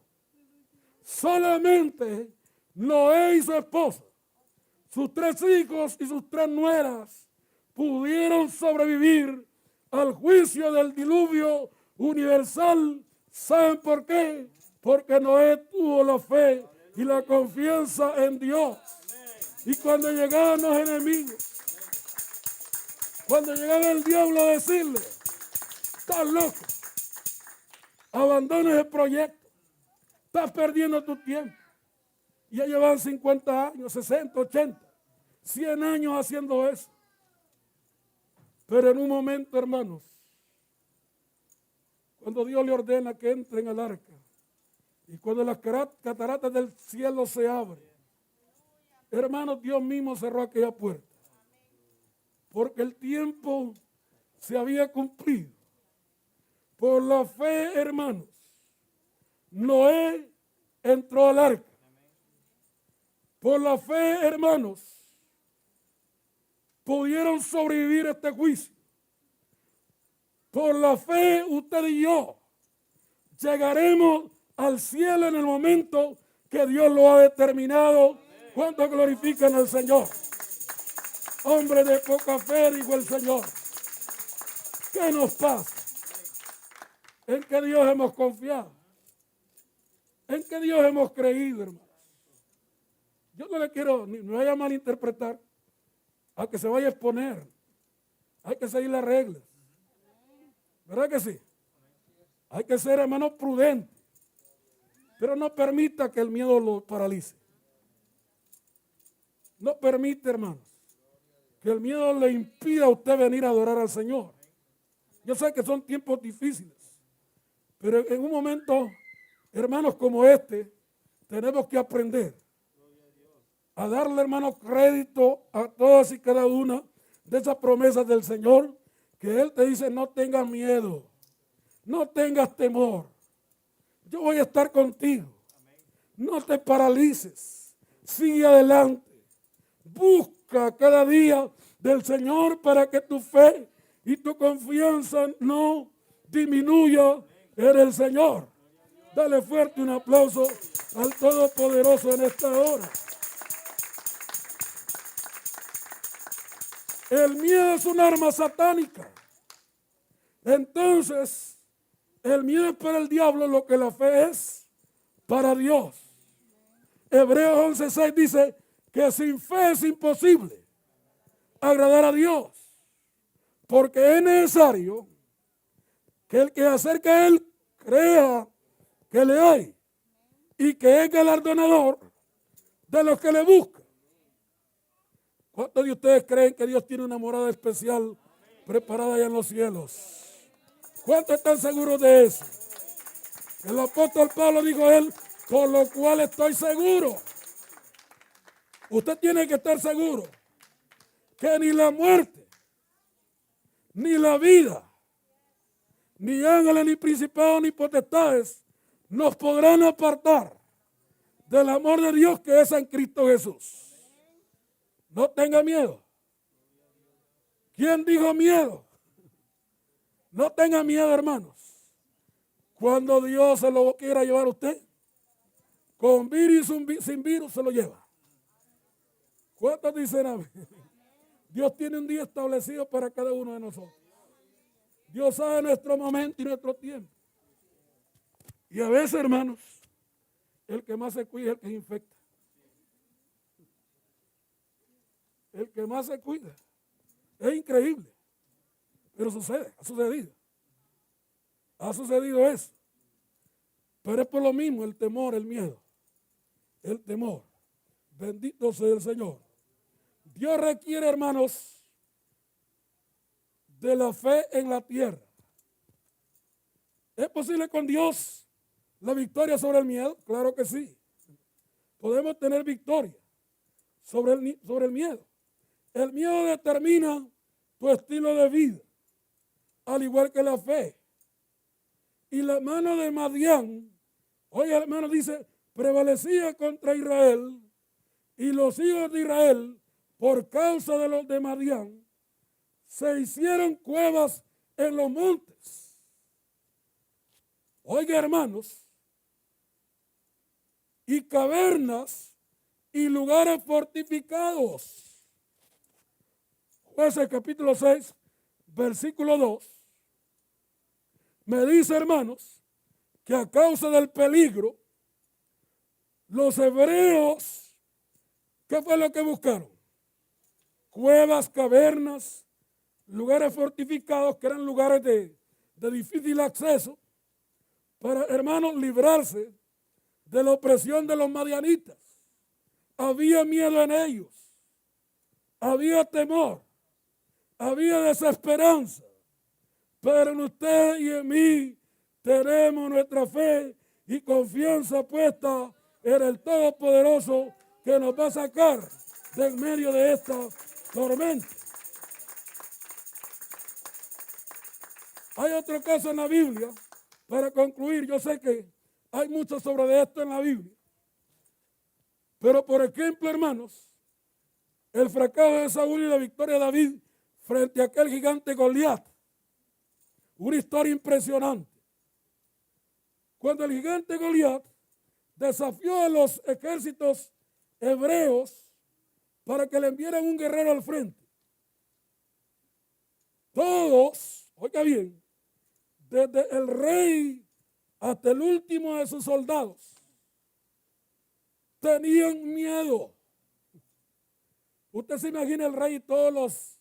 solamente Noé y su esposa, sus 3 hijos y sus 3 nueras pudieron sobrevivir al juicio del diluvio universal. ¿Saben por qué? Porque Noé tuvo la fe y la confianza en Dios. Y cuando llegaban los enemigos, cuando llegaba el diablo a decirle, estás loco, abandones el proyecto, estás perdiendo tu tiempo. Ya llevan 50 años, 60, 80, 100 años haciendo eso. Pero en un momento, hermanos, cuando Dios le ordena que entren al arca, y cuando las cataratas del cielo se abren, hermanos, Dios mismo cerró aquella puerta. Porque el tiempo se había cumplido. Por la fe, hermanos, Noé entró al arca. Por la fe, hermanos, pudieron sobrevivir a este juicio. Por la fe, usted y yo llegaremos al cielo en el momento que Dios lo ha determinado. ¿Cuántos glorifican al Señor? Hombre de poca fe, dijo el Señor. ¿Qué nos pasa? ¿En qué Dios hemos confiado? ¿En qué Dios hemos creído, hermanos? Yo no le quiero, ni me vaya a malinterpretar, a que se vaya a exponer. Hay que seguir las reglas. ¿Verdad que sí? Hay que ser, hermanos, prudentes. Pero no permita que el miedo lo paralice. No permite, hermanos, que el miedo le impida a usted venir a adorar al Señor. Yo sé que son tiempos difíciles, pero en un momento, hermanos, como este, tenemos que aprender a darle, hermanos, crédito a todas y cada una de esas promesas del Señor, que Él te dice: no tengas miedo, no tengas temor, yo voy a estar contigo, no te paralices, sigue adelante, busca cada día del Señor para que tu fe y tu confianza no disminuya en el Señor. Dale fuerte un aplauso al Todopoderoso en esta hora. El miedo es un arma satánica. Entonces, el miedo es para el diablo lo que la fe es para Dios. Hebreos 11:6 dice que sin fe es imposible agradar a Dios, porque es necesario que el que se acerque a Él crea que le hay y que es galardonador de los que le buscan. ¿Cuántos de ustedes creen que Dios tiene una morada especial preparada allá en los cielos? ¿Cuántos están seguros de eso? El apóstol Pablo dijo él, con lo cual estoy seguro. Usted tiene que estar seguro que ni la muerte, ni la vida, ni ángeles, ni principados, ni potestades nos podrán apartar del amor de Dios que es en Cristo Jesús. No tenga miedo. ¿Quién dijo miedo? No tenga miedo, hermanos. Cuando Dios se lo quiera llevar a usted, con virus y sin virus se lo lleva. ¿Cuántos dicen amén? Dios tiene un día establecido para cada uno de nosotros. Dios sabe nuestro momento y nuestro tiempo. Y a veces, hermanos, el que más se cuida es el que se infecta. El que más se cuida. Es increíble. Pero sucede, ha sucedido. Ha sucedido eso. Pero es por lo mismo el temor, el miedo. El temor. Bendito sea el Señor. Dios requiere, hermanos, de la fe en la tierra. ¿Es posible con Dios la victoria sobre el miedo? Claro que sí. Podemos tener victoria sobre el miedo. El miedo determina tu estilo de vida, al igual que la fe. Y la mano de Madián, oye hermano, dice, prevalecía contra Israel, y los hijos de Israel, por causa de los de Madián, se hicieron cuevas en los montes. Oiga, hermanos, y cavernas y lugares fortificados. Jueces capítulo 6, versículo 2, me dice, hermanos, que a causa del peligro, los hebreos, ¿qué fue lo que buscaron? Cuevas, cavernas, lugares fortificados, que eran lugares de difícil acceso, para, hermanos, librarse de la opresión de los madianitas. Había miedo en ellos, había temor, había desesperanza, pero en usted y en mí tenemos nuestra fe y confianza puesta en el Todopoderoso que nos va a sacar de en medio de esta tormenta. Hay otro caso en la Biblia, para concluir, yo sé que hay mucho sobre esto en la Biblia, pero por ejemplo, hermanos, el fracaso de Saúl y la victoria de David frente a aquel gigante Goliat. Una historia impresionante. Cuando el gigante Goliat desafió a los ejércitos hebreos para que le enviaran un guerrero al frente, todos, oiga bien, desde el rey hasta el último de sus soldados, tenían miedo. Usted se imagina el rey y todos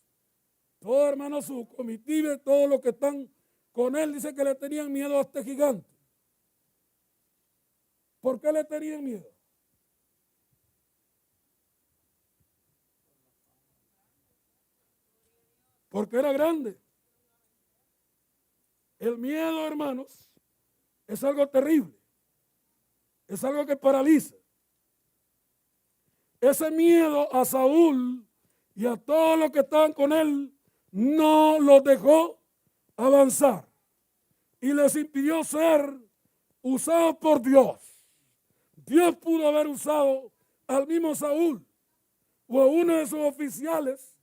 hermanos, su comitiva, todos los que están con él, dice que le tenían miedo a este gigante. ¿Por qué le tenían miedo? Porque era grande. El miedo, hermanos, es algo terrible. Es algo que paraliza. Ese miedo a Saúl y a todos los que estaban con él no los dejó avanzar y les impidió ser usados por Dios. Dios pudo haber usado al mismo Saúl o a uno de sus oficiales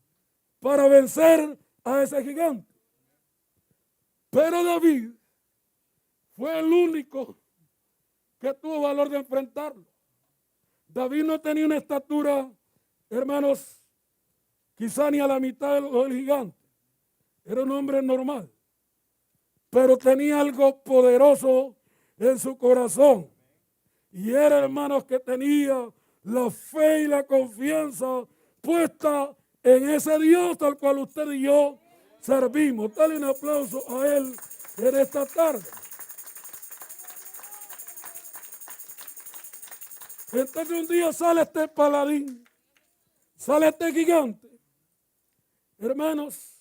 para vencer a ese gigante. Pero David fue el único que tuvo valor de enfrentarlo. David no tenía una estatura, hermanos, quizá ni a la mitad del gigante. Era un hombre normal. Pero tenía algo poderoso en su corazón. Y era, hermanos, que tenía la fe y la confianza puesta en ese Dios al cual usted y yo servimos. Dale un aplauso a él en esta tarde. Entonces un día sale este paladín, sale este gigante, hermanos,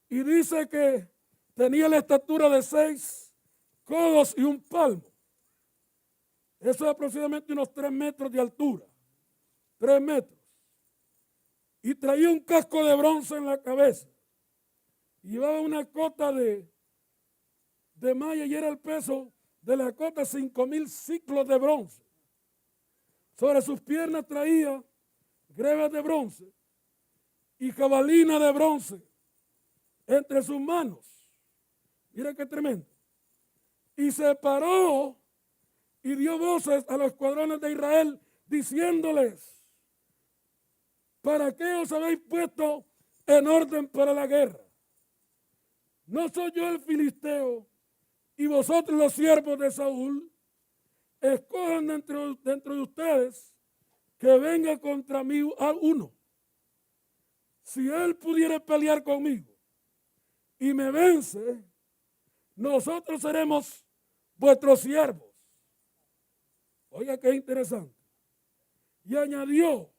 y dice que tenía la estatura de 6 codos y un palmo. Eso es aproximadamente unos 3 metros de altura. 3 metros. Y traía un casco de bronce en la cabeza. Llevaba una cota de malla y era el peso de la cota 5,000 ciclos de bronce. Sobre sus piernas traía grebas de bronce y jabalina de bronce entre sus manos. Mira qué tremendo. Y se paró y dio voces a los escuadrones de Israel diciéndoles: ¿para qué os habéis puesto en orden para la guerra? ¿No soy yo el filisteo y vosotros los siervos de Saúl? Escojan dentro de ustedes que venga contra mí a uno. Si él pudiera pelear conmigo y me vence, nosotros seremos vuestros siervos. Oiga qué interesante. Y añadió: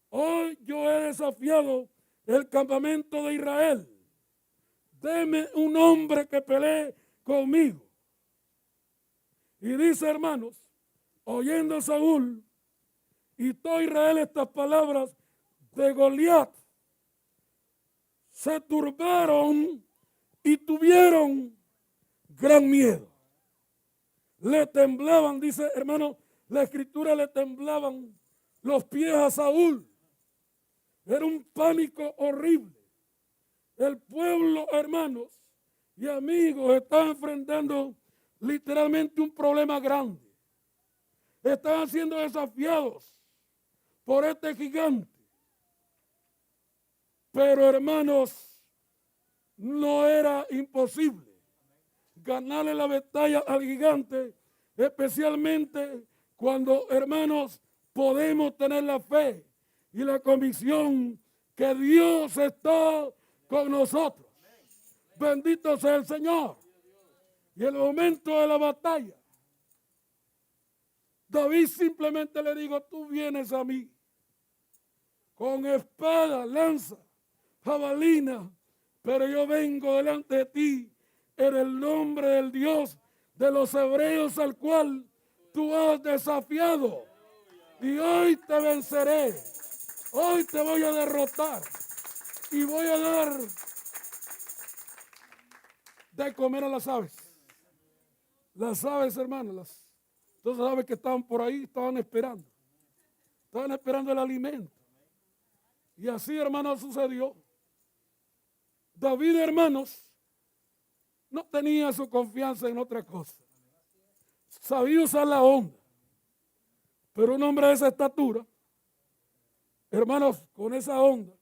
hoy yo he desafiado el campamento de Israel. Deme un hombre que pelee conmigo. Y dice, hermanos, oyendo Saúl y todo Israel estas palabras de Goliat, se turbaron y tuvieron gran miedo. Le temblaban, dice, hermano, la escritura, le temblaban los pies a Saúl. Era un pánico horrible. El pueblo, hermanos y amigos, estaba enfrentando literalmente un problema grande. Estaban siendo desafiados por este gigante. Pero, hermanos, no era imposible ganarle la batalla al gigante, especialmente cuando, hermanos, podemos tener la fe y la convicción que Dios está con nosotros. Bendito sea el Señor. Y en el momento de la batalla, David simplemente le dijo: tú vienes a mí con espada, lanza, jabalina, pero yo vengo delante de ti en el nombre del Dios de los hebreos al cual tú has desafiado. Y hoy te venceré. Hoy te voy a derrotar. Y voy a dar de comer a las aves. Las aves, hermanos, todas las aves que estaban por ahí estaban esperando. estaban esperando el alimento. Y así, hermanos, sucedió. David, hermanos, no tenía su confianza en otra cosa. Sabía usar la onda. Pero un hombre de esa estatura, hermanos, con esa onda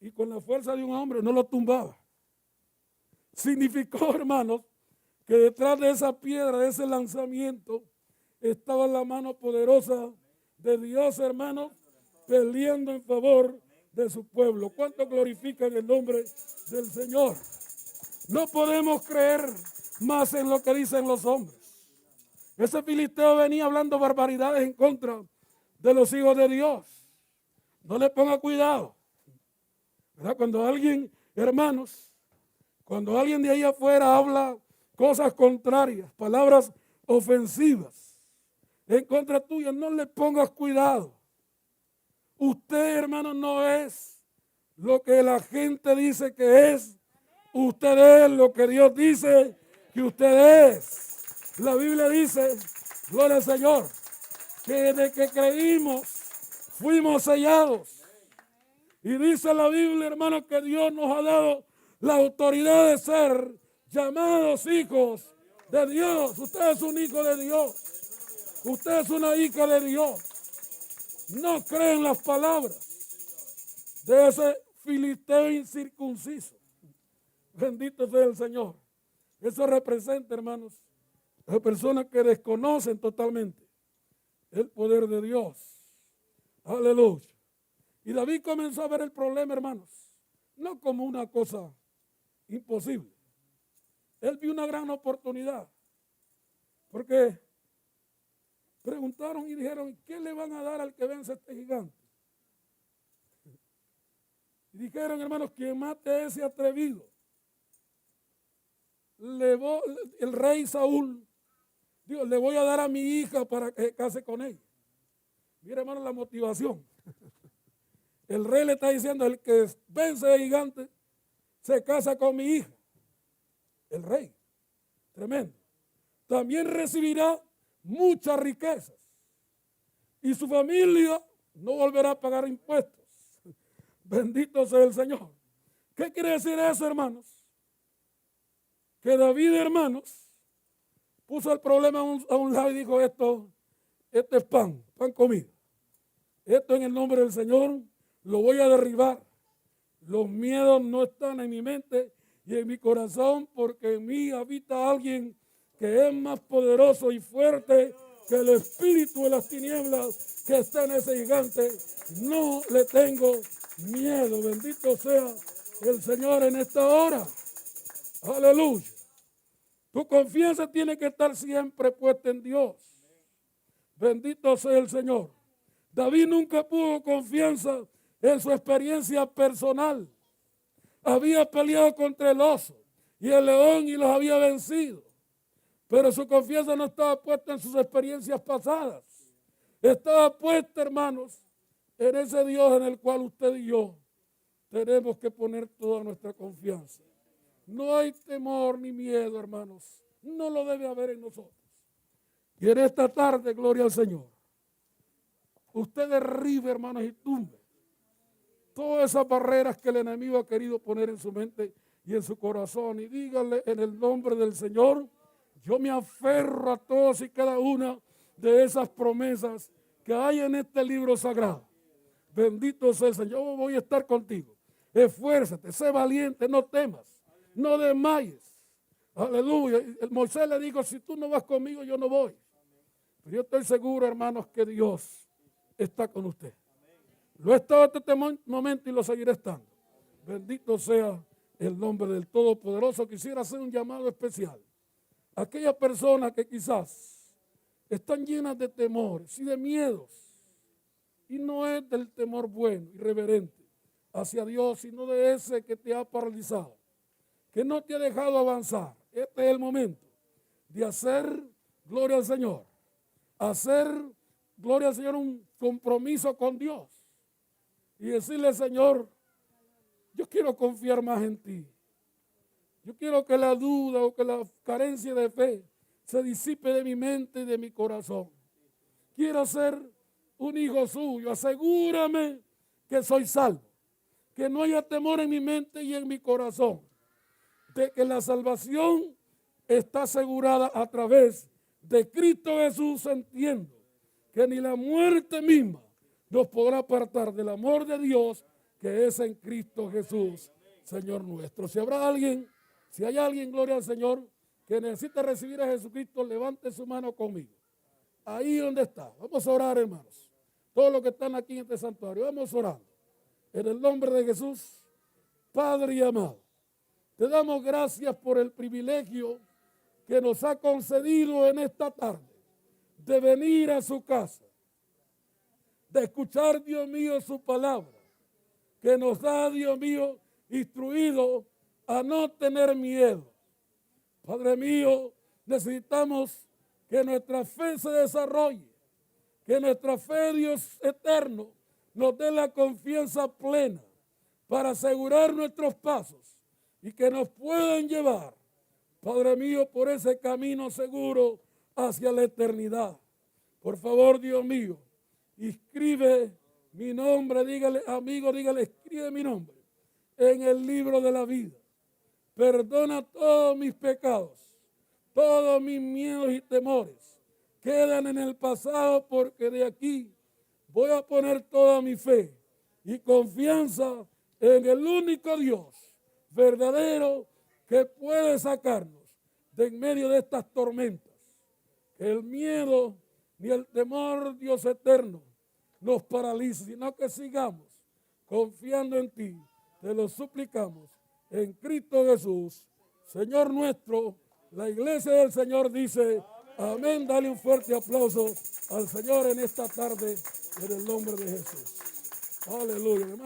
y con la fuerza de un hombre, no lo tumbaba. Significó, hermanos, que detrás de esa piedra, de ese lanzamiento, estaba la mano poderosa de Dios, hermanos, peleando en favor de su pueblo. ¿Cuánto glorifican el nombre del Señor? No podemos creer más en lo que dicen los hombres. Ese filisteo venía hablando barbaridades en contra de los hijos de Dios. No le ponga cuidado. ¿Verdad? Cuando alguien, hermanos, cuando alguien de ahí afuera habla cosas contrarias, palabras ofensivas en contra tuya, no le pongas cuidado. Usted, hermano, no es lo que la gente dice que es. Usted es lo que Dios dice que usted es. La Biblia dice, gloria al Señor, que desde que creímos fuimos sellados. Y dice la Biblia, hermano, que Dios nos ha dado la autoridad de ser llamados hijos de Dios. Usted es un hijo de Dios. Usted es una hija de Dios. No creen las palabras de ese filisteo incircunciso. Bendito sea el Señor. Eso representa, hermanos, a personas que desconocen totalmente el poder de Dios. Aleluya. Y David comenzó a ver el problema, hermanos, no como una cosa imposible. Él vio una gran oportunidad. Porque preguntaron y dijeron, ¿qué le van a dar al que vence a este gigante? Y dijeron, hermanos, quien mate a ese atrevido. El rey Saúl dijo, le voy a dar a mi hija para que se case con ella. Mira, hermano, la motivación. El rey le está diciendo, el que vence al gigante se casa con mi hija. El rey. Tremendo. También recibirá muchas riquezas. Y su familia no volverá a pagar impuestos. Bendito sea el Señor. ¿Qué quiere decir eso, hermanos? Que David, hermanos, puso el problema a un lado y dijo, esto es pan comido. Esto en el nombre del Señor lo voy a derribar. Los miedos no están en mi mente y en mi corazón, porque en mí habita alguien que es más poderoso y fuerte que el espíritu de las tinieblas que está en ese gigante. No le tengo miedo. Bendito sea el Señor en esta hora. Aleluya. Tu confianza tiene que estar siempre puesta en Dios. Bendito sea el Señor. David nunca pudo confianza en su experiencia personal. Había peleado contra el oso y el león y los había vencido. Pero su confianza no estaba puesta en sus experiencias pasadas. Estaba puesta, hermanos, en ese Dios en el cual usted y yo tenemos que poner toda nuestra confianza. No hay temor ni miedo, hermanos. No lo debe haber en nosotros. Y en esta tarde, gloria al Señor, usted derribe, hermanos, y tumbe todas esas barreras que el enemigo ha querido poner en su mente y en su corazón. Y dígale en el nombre del Señor, yo me aferro a todas y cada una de esas promesas que hay en este libro sagrado. Bendito sea el Señor. Yo voy a estar contigo. Esfuérzate, sé valiente, no temas, no desmayes. Aleluya. Moisés le dijo, si tú no vas conmigo, yo no voy. Pero yo estoy seguro, hermanos, que Dios está con usted. Lo he estado hasta este momento y lo seguiré estando. Bendito sea el nombre del Todopoderoso. Quisiera hacer un llamado especial. Aquellas personas que quizás están llenas de temores y de miedos. Y no es del temor bueno y reverente hacia Dios, sino de ese que te ha paralizado, que no te ha dejado avanzar. Este es el momento de hacer, gloria al Señor, hacer, gloria al Señor, un compromiso con Dios y decirle, Señor, yo quiero confiar más en ti. Yo quiero que la duda o que la carencia de fe se disipe de mi mente y de mi corazón. Quiero ser un hijo suyo. Asegúrame que soy salvo, que no haya temor en mi mente y en mi corazón, de que la salvación está asegurada a través de Cristo Jesús, entiendo que ni la muerte misma nos podrá apartar del amor de Dios que es en Cristo Jesús, Señor nuestro. Si hay alguien, gloria al Señor, que necesita recibir a Jesucristo, levante su mano conmigo. Ahí donde está. Vamos a orar, hermanos. Todos los que están aquí en este santuario, vamos orando. En el nombre de Jesús, Padre y amado, te damos gracias por el privilegio que nos ha concedido en esta tarde de venir a su casa, de escuchar, Dios mío, su palabra, que nos da, Dios mío, instruido a no tener miedo. Padre mío, necesitamos que nuestra fe se desarrolle, que nuestra fe, Dios eterno, nos dé la confianza plena para asegurar nuestros pasos y que nos puedan llevar, Padre mío, por ese camino seguro hacia la eternidad. Por favor, Dios mío, escribe mi nombre, dígale, amigo, dígale, escribe mi nombre en el libro de la vida. Perdona todos mis pecados, todos mis miedos y temores. Quedan en el pasado porque de aquí voy a poner toda mi fe y confianza en el único Dios verdadero que puede sacarnos de en medio de estas tormentas. Que el miedo ni el temor, Dios eterno, nos paralice, sino que sigamos confiando en ti. Te lo suplicamos en Cristo Jesús, Señor nuestro. La iglesia del Señor dice amén. Dale un fuerte aplauso al Señor en esta tarde en el nombre de Jesús. Aleluya, hermana.